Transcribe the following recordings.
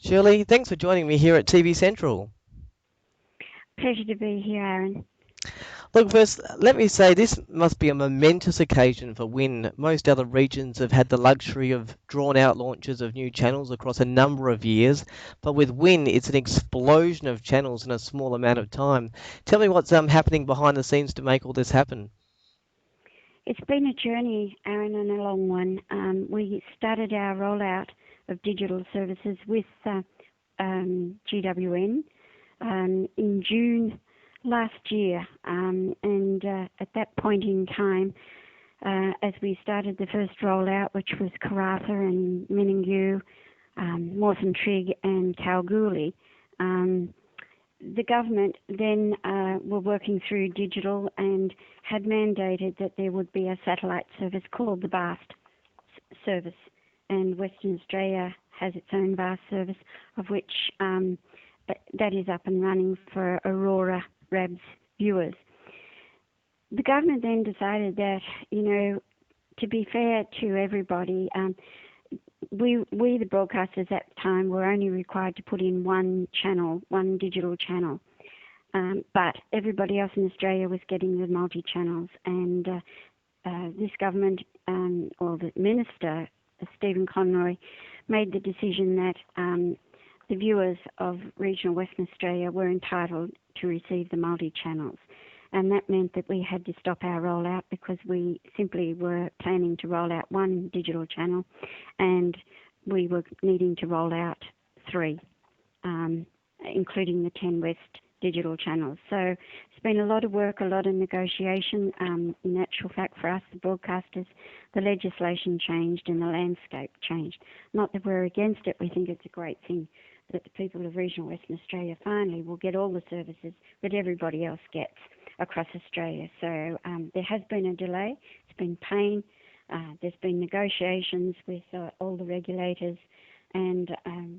Shirley, thanks for joining me here at TV Central. Pleasure to be here, Aaron. Look, first, let me say this must be a momentous occasion for WIN. Most other regions have had the luxury of drawn out launches of new channels across a number of years, but with WIN, it's an explosion of channels in a small amount of time. Tell me what's happening behind the scenes to make all this happen. It's been a journey, Aaron, and a long one. We started our rollout of digital services with GWN in June last year, and at that point in time, as we started the first rollout, which was Karratha and Menangu, Mawson Trigg and Kalgoorlie, the government then were working through digital and had mandated that there would be a satellite service called the BAST service, and Western Australia has its own BAST service, of which that is up and running for Aurora RABS viewers. The government then decided that, to be fair to everybody, we the broadcasters at the time were only required to put in one channel, one digital channel, but everybody else in Australia was getting the multi-channels, and this government, or the Minister, Stephen Conroy, made the decision that the viewers of regional Western Australia were entitled to receive the multi-channels. And that meant that we had to stop our rollout because we simply were planning to roll out one digital channel and we were needing to roll out three, including the 10 West digital channels. So it's been a lot of work, a lot of negotiation. In actual fact, for us, the broadcasters, the legislation changed and the landscape changed. Not that we're against it, we think it's a great thing that the people of regional Western Australia finally will get all the services that everybody else gets across Australia. So there has been a delay, it's been pain, there's been negotiations with all the regulators, and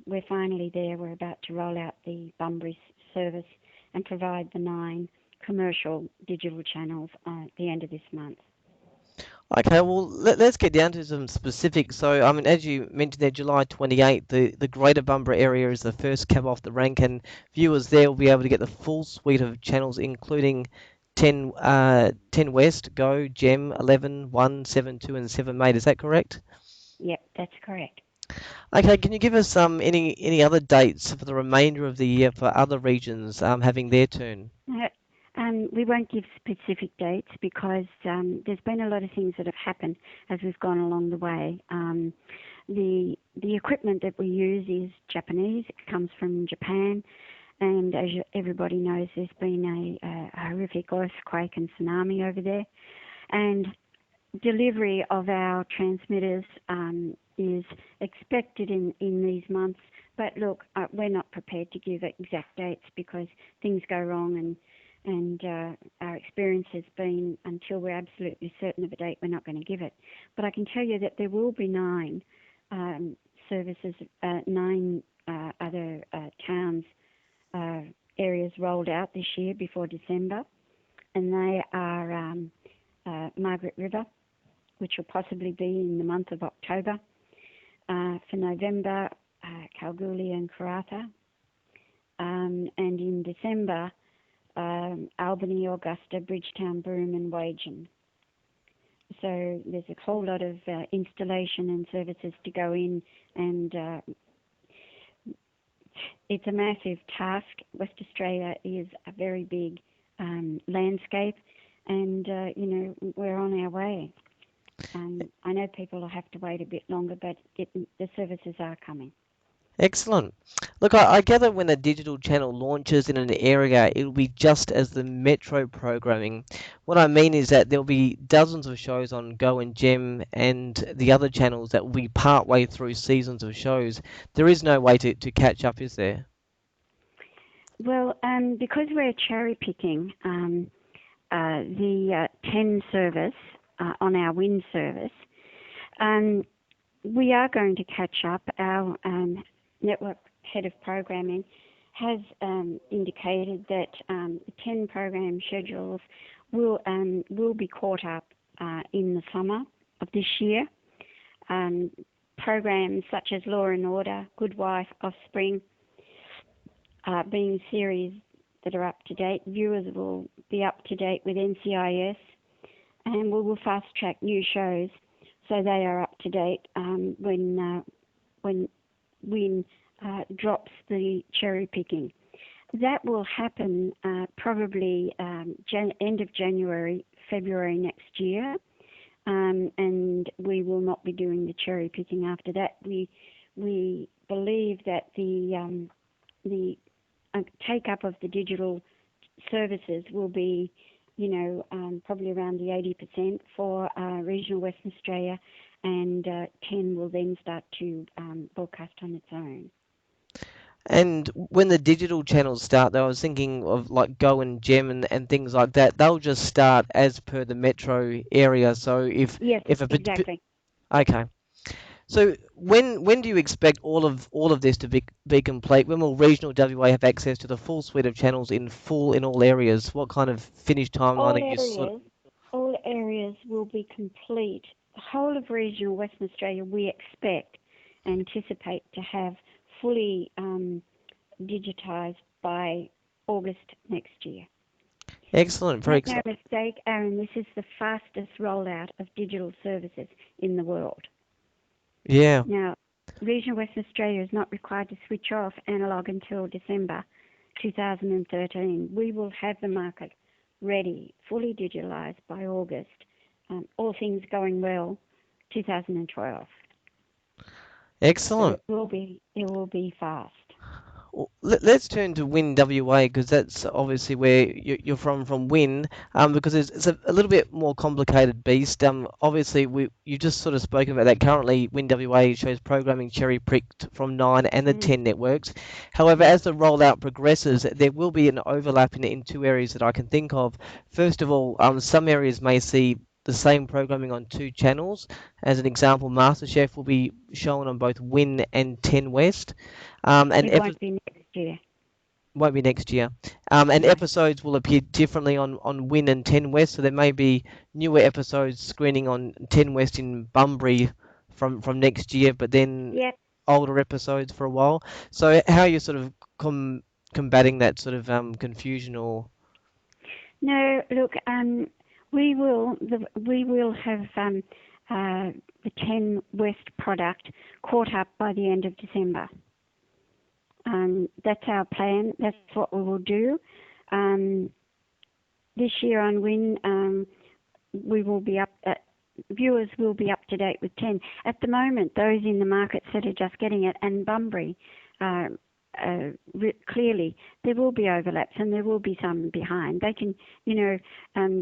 we're finally there. We're about to roll out the Bunbury service and provide the 9 commercial digital channels at the end of this month. Okay, well, let's get down to some specifics. So, I mean, as you mentioned there, July 28th, the Greater Bunbury area is the first cab off the rank, and viewers there will be able to get the full suite of channels, including 10 West, Go, Gem, 11, 1, 7, 2, and 7 Mate. Is that correct? Yep, that's correct. Okay, can you give us any other dates for the remainder of the year for other regions having their turn? We won't give specific dates because there's been a lot of things that have happened as we've gone along the way. The equipment that we use is Japanese. It comes from Japan, and as everybody knows, there's been a horrific earthquake and tsunami over there, and delivery of our transmitters is expected in these months. But look, we're not prepared to give exact dates because things go wrong, and our experience has been until we're absolutely certain of a date, we're not going to give it. But I can tell you that there will be 9 services, 9 other towns, areas rolled out this year before December, and they are Margaret River, which will possibly be in the month of October. For November, Kalgoorlie and Karratha, and in December, Albany, Augusta, Bridgetown, Broome and Wagen. So there's a whole lot of installation and services to go in, and it's a massive task. West Australia is a very big landscape, and we're on our way. I know people will have to wait a bit longer, but the services are coming. Excellent. Look, I gather when a digital channel launches in an area, it will be just as the metro programming. What I mean is that there'll be dozens of shows on Go and Gem and the other channels that will be part way through seasons of shows. There is no way to catch up, is there? Well, because we're cherry picking the 10 service on our WIN service, we are going to catch up. Our network head of programming has indicated that the 10 program schedules will be caught up in the summer of this year. programs such as Law and Order, Good Wife, Offspring, being series that are up to date. Viewers will be up to date with NCIS, and we will fast track new shows so they are up to date when Win drops the cherry picking. That will happen probably end of January, February next year, and we will not be doing the cherry picking after that. We believe that the take up of the digital services will be, probably around the 80% for regional Western Australia, and 10 will then start to broadcast on its own. And when the digital channels start, though, I was thinking of like Go and Gem and things like that. They'll just start as per the metro area. So Yes, if a exactly. okay. So when do you expect all of this to be complete? When will regional WA have access to the full suite of channels in full in all areas? What kind of finish timeline All are you sort of? areas, all areas will be complete. The whole of regional Western Australia, we anticipate to have fully digitised by August next year. Excellent, very Make no exciting. mistake, Aaron, this is the fastest rollout of digital services in the world. Yeah, Now, regional Western Australia is not required to switch off analogue until December 2013. We will have the market ready, fully digitalised by August, all things going well, 2012. So excellent. it will be fast. Well, let's turn to Win WA because that's obviously where you're from Win, because it's a little bit more complicated beast. Obviously you just sort of spoken about that. Currently, Win WA shows programming cherry picked from 9 and the Mm. 10 networks. However, Yes. as the rollout progresses, there will be an overlap in two areas that I can think of. First of all, some areas may see the same programming on two channels. As an example, MasterChef will be shown on both Win and 10 West. And It won't be next year. won't be next year. And No. episodes will appear differently on Win and 10 West, so there may be newer episodes screening on 10 West in Bunbury from next year, but then Yep. older episodes for a while. So how are you sort of combating that sort of confusion or? No. Look. We will have the 10 West product caught up by the end of December. That's our plan. That's what we will do. Um, this year on Win, we will be up. Viewers will be up to date with 10. At the moment, those in the markets that are just getting it, and Bunbury, uh, clearly there will be overlaps and there will be some behind. They can,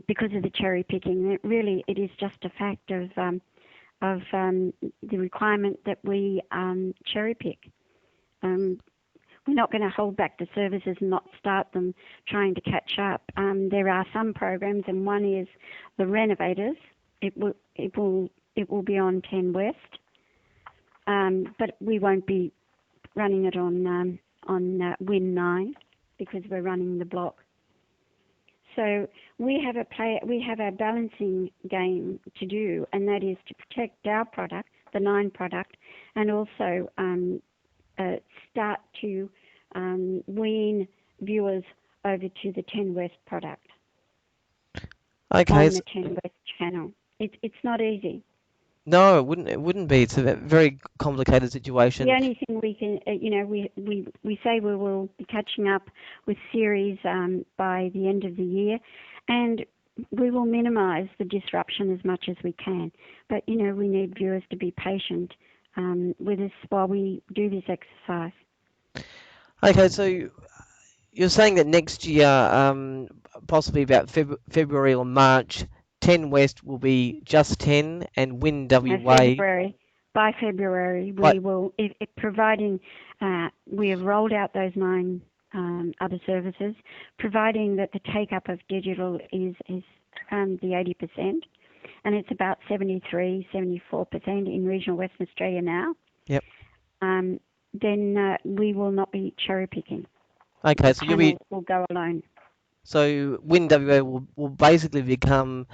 because of the cherry picking. It is just a fact of the requirement that we cherry pick. Um, we're not going to hold back the services and not start them trying to catch up. There are some programs, and one is the Renovators. It will be on 10 West, but we won't be running it on Win 9 because we're running the block. So we have a balancing game to do, and that is to protect our product, the 9 product, and also start to wean viewers over to the 10 West product Okay, on the 10 West channel. It's not easy. no, it wouldn't be. It's a very complicated The situation. only thing we can, we say we will be catching up with series by the end of the year, and we will minimise the disruption as much as we can. But we need viewers to be patient with us while we do this exercise. Okay, so you're saying that next year, possibly about February or March, 10 West will be just 10 and Win No, WA. February. By February, But we will, providing we have rolled out those 9 other services, providing that the take up of digital is around the 80%, and it's about 73-74% in regional Western Australia now. yep. Then we will not be cherry picking. Okay, The so you'll be channels will go alone. so Win WA will basically become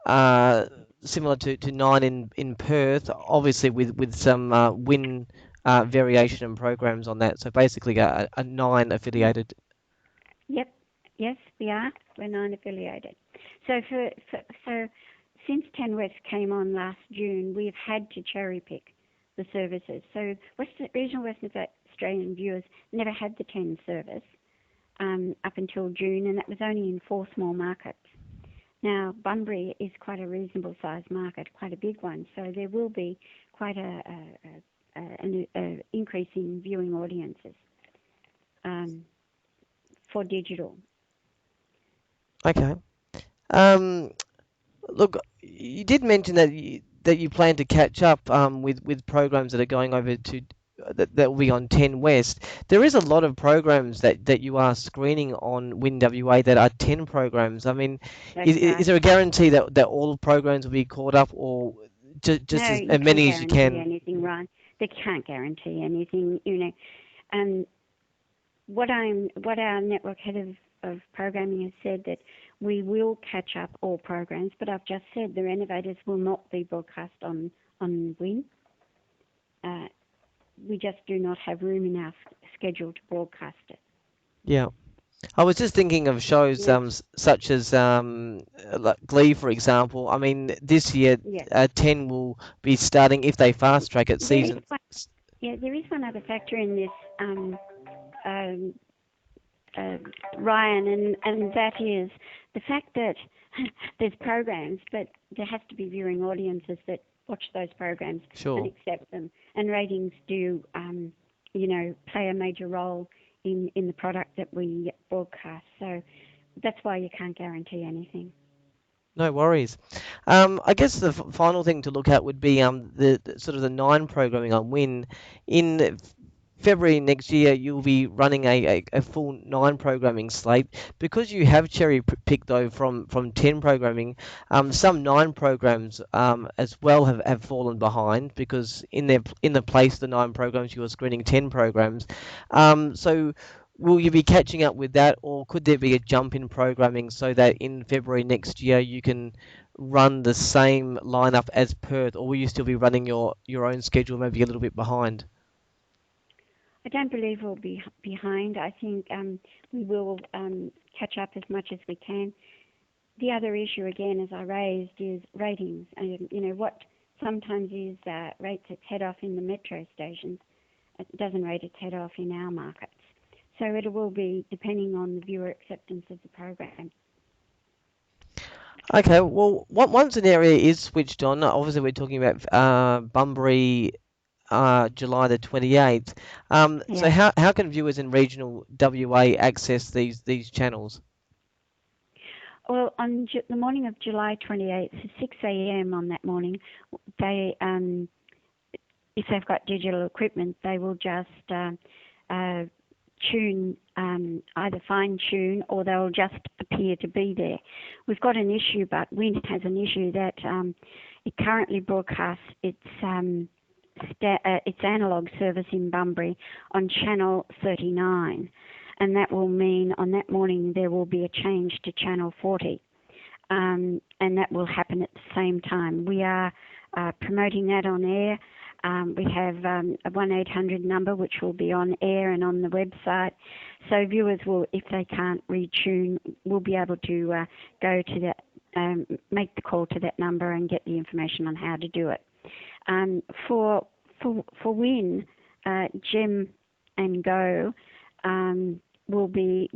uh, similar to 9 in Perth, obviously with some WIN variation and programs on that. So basically a 9 affiliated. Yep. Yes, we are. We're non-affiliated. So so since 10 West came on last June, we've had to cherry pick the services. So regional Western Australian viewers never had the 10 service up until June, and that was only in 4 small markets. Now, Bunbury is quite a reasonable sized market, quite a big one, so there will be quite an increase in viewing audiences for digital. Okay. Look, you did mention that you plan to catch up with programs that are going over to that will be on 10 West. There is a lot of programs that you are screening on WinWA that are 10 programs. I mean, That's is right. there a guarantee that all programs will be caught up, or just No, as you can't many as you guarantee can? anything, Ron. They can't guarantee anything, you know. And what our network head of programming has said that we will catch up all programs, but I've just said the renovators will not be broadcast on Win. Uh, we just do not have room in our schedule to broadcast it. Yeah. I was just thinking of shows Yeah, such as like Glee, for example. I mean, this year yeah. 10 will be starting if they fast track it There is season. one. Yeah, there is one other factor in this, um, uh, Ryan, and that is the fact that there's programs, but there has to be viewing audiences that watch those programs and Sure. accept them. And ratings do, play a major role in the product that we broadcast. So that's why you can't guarantee anything. No worries. I guess the final thing to look at would be the sort of the 9 programming on Win. In February next year, you'll be running a full 9 programming slate. Because you have cherry picked though from 10 programming, some 9 programs as well have fallen behind because in the place of the 9 programs you are screening 10 programs. So will you be catching up with that, or could there be a jump in programming so that in February next year you can run the same lineup as Perth, or will you still be running your own schedule, maybe a little bit behind? I don't believe we'll be behind. I think we will catch up as much as we can. The other issue, again, as I raised, is ratings. What sometimes is rates its head off in the metro stations, it doesn't rate its head off in our markets. So it will be depending on the viewer acceptance of the program. Okay, well, once an area is switched on, obviously we're talking about Bunbury, July the 28th. So Yeah. how can viewers in regional WA access these channels? Well, on the morning of July 28th, 6 a.m. on that morning, they, if they've got digital equipment, they will just uh, tune, either fine tune or they'll just appear to be there. We've got an issue, but Win has an issue that it currently broadcasts its analog service in Bunbury on channel 39, and that will mean on that morning there will be a change to channel 40, and that will happen at the same time. We are promoting that on air. We have a 1-800 number which will be on air and on the website. So viewers will, if they can't retune, will be able to go to that, make the call to that number and get the information on how to do it. For Win, Gem and Go will be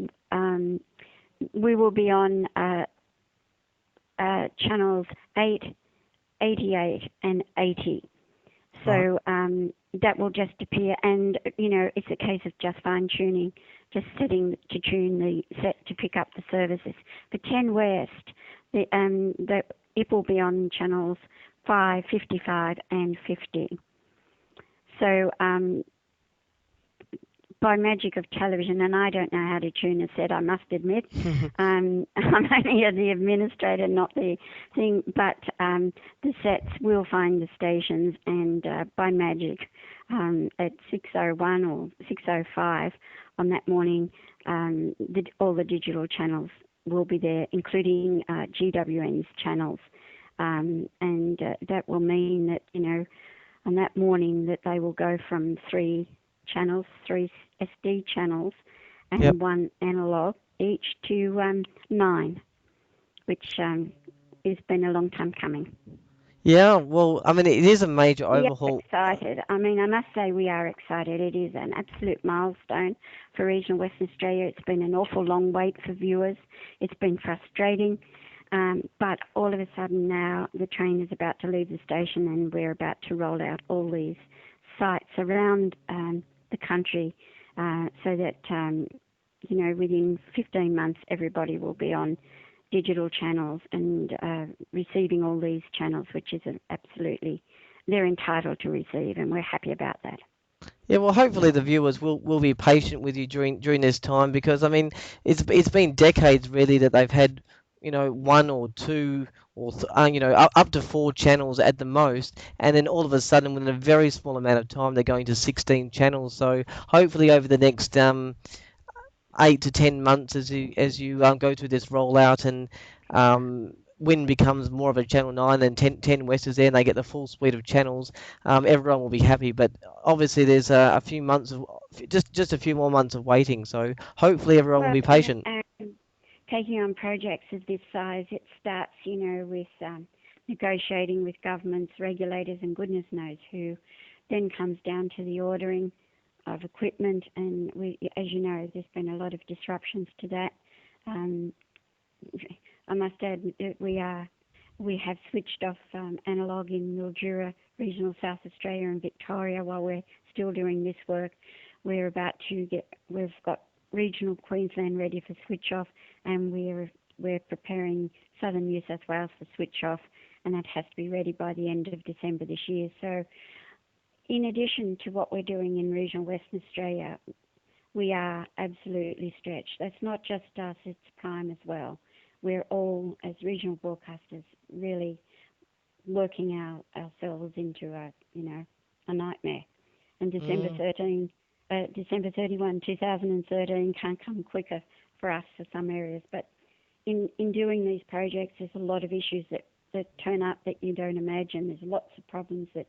we will be on channels 8, 88, and 80. Right. So that will just appear, and it's a case of just fine tuning, just setting to tune the set to pick up the services. For 10 West, it will be on channels 5, 55, and 50. So by magic of television, and I don't know how to tune a set, I must admit. I'm only the administrator, not the thing, but the sets will find the stations, and by magic, at 6:01 or 6:05 on that morning, all the digital channels will be there, including GWN's channels. and that will mean that on that morning that they will go from three SD channels, Yep. and one analog each to nine, which has been a long time coming. Yeah, well, I mean, it is a major We are overhaul. excited. I mean, I must say we are excited. It is an absolute milestone for regional Western Australia. It's been an awful long wait for viewers. It's been frustrating. But all of a sudden now the train is about to leave the station and we're about to roll out all these sites around the country so that, within 15 months everybody will be on digital channels and receiving all these channels, which is absolutely, they're entitled to receive, and we're happy about that. Yeah, well, hopefully the viewers will be patient with you during this time because I mean, it's been decades really that they've had, one or two or up to four channels at the most, and then all of a sudden within a very small amount of time they're going to 16 channels. So hopefully over the next 8 to 10 months as you go through this rollout and Win becomes more of a Channel 9 and 10 West is there and they get the full suite of channels, everyone will be happy. But obviously there's a few months of just a few more months of waiting. So hopefully everyone will Well, be patient. taking on projects of this size, it starts, with negotiating with governments, regulators, and goodness knows who. Then comes down to the ordering of equipment, and as you know, there's been a lot of disruptions to that. Um, I must add that we have switched off analogue in Mildura, regional South Australia, and Victoria while we're still doing this work. We've got regional Queensland ready for switch off, and we're preparing southern New South Wales for switch off, and that has to be ready by the end of December this year. So, in addition to what we're doing in regional Western Australia, we are absolutely stretched. That's not just us; it's Prime as well. We're all, as regional broadcasters, really working ourselves into a nightmare. And Mm. December 31, 2013 can't come quicker for us for some areas. But in doing these projects, there's a lot of issues that turn up that you don't imagine. There's lots of problems that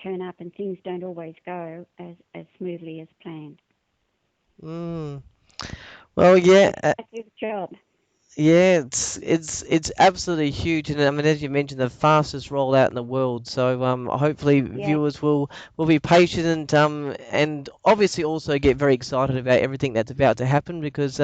turn up, and things don't always go as smoothly as planned. Mm. Well, yeah. It's a massive job. Yeah, it's absolutely huge, and I mean, as you mentioned, the fastest rollout in the world. So hopefully Yeah. viewers will be patient and obviously also get very excited about everything that's about to happen because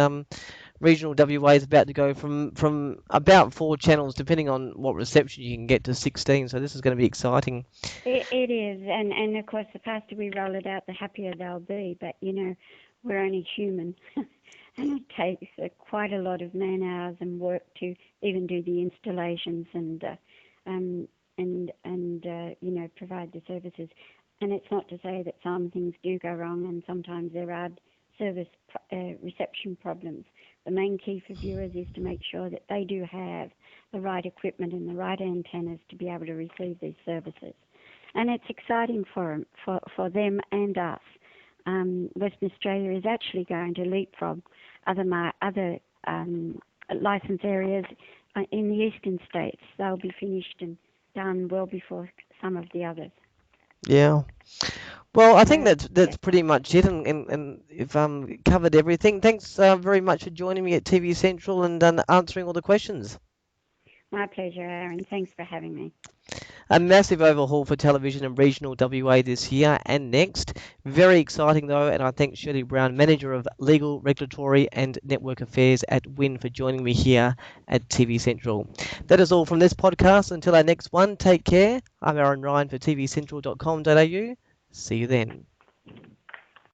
regional WA is about to go from about four channels, depending on what reception you can get, to 16. So this is going to be exciting. It is, and of course, the faster we roll it out, the happier they'll be. But we're only human, and it takes quite a lot of man hours and work to even do the installations um, and provide the services. And it's not to say that some things do go wrong, and sometimes there are service reception problems. The main key for viewers is to make sure that they do have the right equipment and the right antennas to be able to receive these services, and it's exciting for them and us. Western Australia is actually going to leapfrog other license areas in the eastern states. They'll be finished and done well before some of the others. Yeah. Well, I think So that's yeah, pretty much it, and if covered everything. Thanks very much for joining me at TV Central and answering all the questions. my pleasure, Aaron. Thanks for having me. A massive overhaul for television and regional WA this year and next. Very exciting though, and I thank Shirley Brown, Manager of Legal, Regulatory and Network Affairs at WIN, for joining me here at TV Central. That is all from this podcast. Until our next one, take care. I'm Aaron Ryan for tvcentral.com.au. See you then.